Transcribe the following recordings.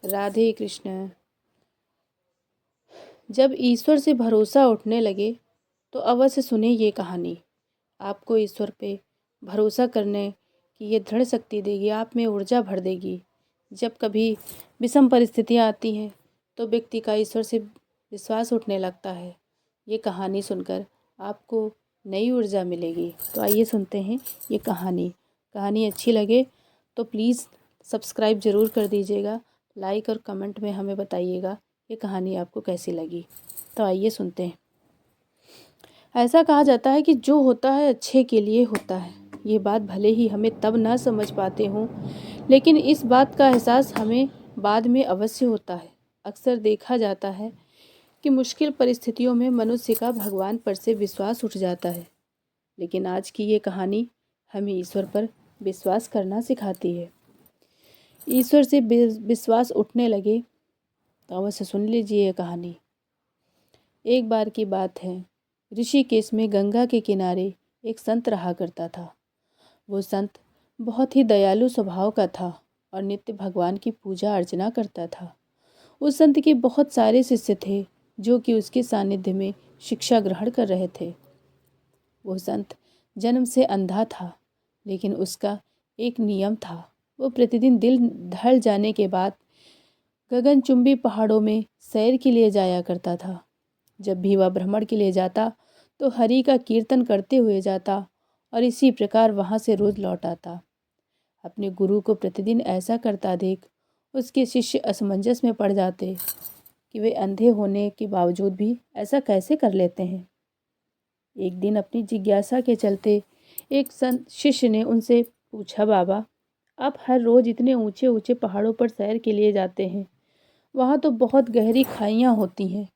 राधे कृष्ण। जब ईश्वर से भरोसा उठने लगे तो अवश्य सुने ये कहानी। आपको ईश्वर पे भरोसा करने की ये दृढ़ शक्ति देगी, आप में ऊर्जा भर देगी। जब कभी विषम परिस्थितियाँ आती हैं तो व्यक्ति का ईश्वर से विश्वास उठने लगता है। ये कहानी सुनकर आपको नई ऊर्जा मिलेगी। तो आइए सुनते हैं ये कहानी। कहानी अच्छी लगे तो प्लीज़ सब्सक्राइब ज़रूर कर दीजिएगा, लाइक और कमेंट में हमें बताइएगा ये कहानी आपको कैसी लगी। तो आइए सुनते हैं। ऐसा कहा जाता है कि जो होता है अच्छे के लिए होता है। ये बात भले ही हमें तब ना समझ पाते हों, लेकिन इस बात का एहसास हमें बाद में अवश्य होता है। अक्सर देखा जाता है कि मुश्किल परिस्थितियों में मनुष्य का भगवान पर से विश्वास उठ जाता है, लेकिन आज की ये कहानी हमें ईश्वर पर विश्वास करना सिखाती है। ईश्वर से विश्वास उठने लगे तो अवश्य सुन लीजिए ये कहानी। एक बार की बात है, ऋषिकेश में गंगा के किनारे एक संत रहा करता था। वो संत बहुत ही दयालु स्वभाव का था और नित्य भगवान की पूजा अर्चना करता था। उस संत के बहुत सारे शिष्य थे जो कि उसके सानिध्य में शिक्षा ग्रहण कर रहे थे। वो संत जन्म से अंधा था, लेकिन उसका एक नियम था। वो प्रतिदिन दिन ढल जाने के बाद गगनचुंबी पहाड़ों में सैर के लिए जाया करता था। जब भी वह भ्रमण के लिए जाता तो हरि का कीर्तन करते हुए जाता और इसी प्रकार वहाँ से रोज लौट आता। अपने गुरु को प्रतिदिन ऐसा करता देख उसके शिष्य असमंजस में पड़ जाते कि वे अंधे होने के बावजूद भी ऐसा कैसे कर लेते हैं। एक दिन अपनी जिज्ञासा के चलते एक संत शिष्य ने उनसे पूछा, बाबा, आप हर रोज इतने ऊंचे ऊंचे पहाड़ों पर सैर के लिए जाते हैं, वहाँ तो बहुत गहरी खाइयाँ होती हैं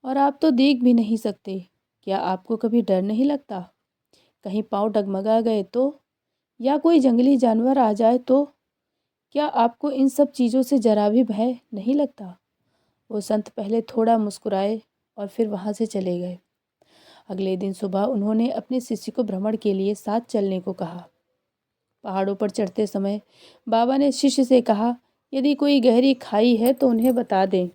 और आप तो देख भी नहीं सकते। क्या आपको कभी डर नहीं लगता? कहीं पाँव डगमगा गए तो, या कोई जंगली जानवर आ जाए तो? क्या आपको इन सब चीज़ों से जरा भी भय नहीं लगता? वो संत पहले थोड़ा मुस्कुराए और फिर वहाँ से चले गए। अगले दिन सुबह उन्होंने अपने शिष्य को भ्रमण के लिए साथ चलने को कहा। पहाड़ों पर चढ़ते समय बाबा ने शिष्य से कहा, यदि कोई गहरी खाई है तो उन्हें बता दें।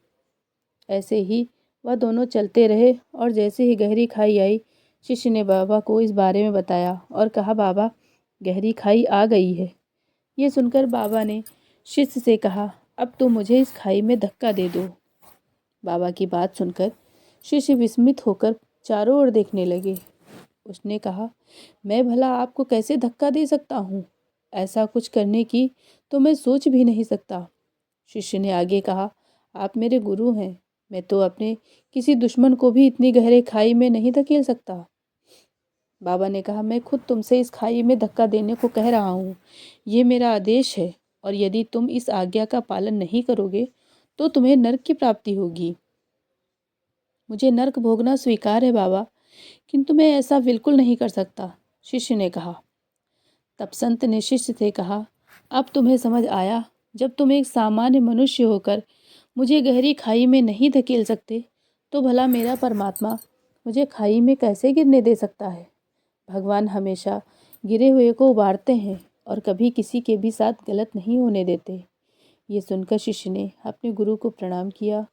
ऐसे ही वह दोनों चलते रहे और जैसे ही गहरी खाई आई, शिष्य ने बाबा को इस बारे में बताया और कहा, बाबा, गहरी खाई आ गई है। ये सुनकर बाबा ने शिष्य से कहा, अब तो मुझे इस खाई में धक्का दे दो। बाबा की बात सुनकर शिष्य विस्मित होकर चारों ओर देखने लगे। उसने कहा, मैं भला आपको कैसे धक्का दे सकता हूँ? ऐसा कुछ करने की तो मैं सोच भी नहीं सकता। शिष्य ने आगे कहा, आप मेरे गुरु हैं, मैं तो अपने किसी दुश्मन को भी इतनी गहरे खाई में नहीं धकेल सकता। बाबा ने कहा, मैं खुद तुमसे इस खाई में धक्का देने को कह रहा हूँ। ये मेरा आदेश है और यदि तुम इस आज्ञा का पालन नहीं करोगे तो तुम्हें नरक की प्राप्ति होगी। मुझे नरक भोगना स्वीकार है बाबा, किंतु मैं ऐसा बिल्कुल नहीं कर सकता, शिष्य ने कहा। तब संत ने शिष्य से कहा, अब तुम्हें समझ आया। जब तुम एक सामान्य मनुष्य होकर मुझे गहरी खाई में नहीं धकेल सकते तो भला मेरा परमात्मा मुझे खाई में कैसे गिरने दे सकता है। भगवान हमेशा गिरे हुए को उबारते हैं और कभी किसी के भी साथ गलत नहीं होने देते। ये सुनकर शिष्य ने अपने गुरु को प्रणाम किया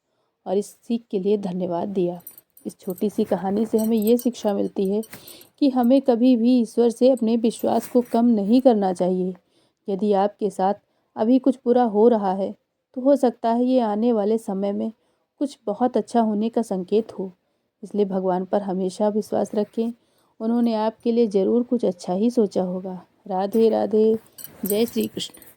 और इस सीख के लिए धन्यवाद दिया। इस छोटी सी कहानी से हमें ये शिक्षा मिलती है कि हमें कभी भी ईश्वर से अपने विश्वास को कम नहीं करना चाहिए। यदि आपके साथ अभी कुछ बुरा हो रहा है तो हो सकता है ये आने वाले समय में कुछ बहुत अच्छा होने का संकेत हो। इसलिए भगवान पर हमेशा विश्वास रखें, उन्होंने आपके लिए ज़रूर कुछ अच्छा ही सोचा होगा। राधे राधे। जय श्री कृष्ण।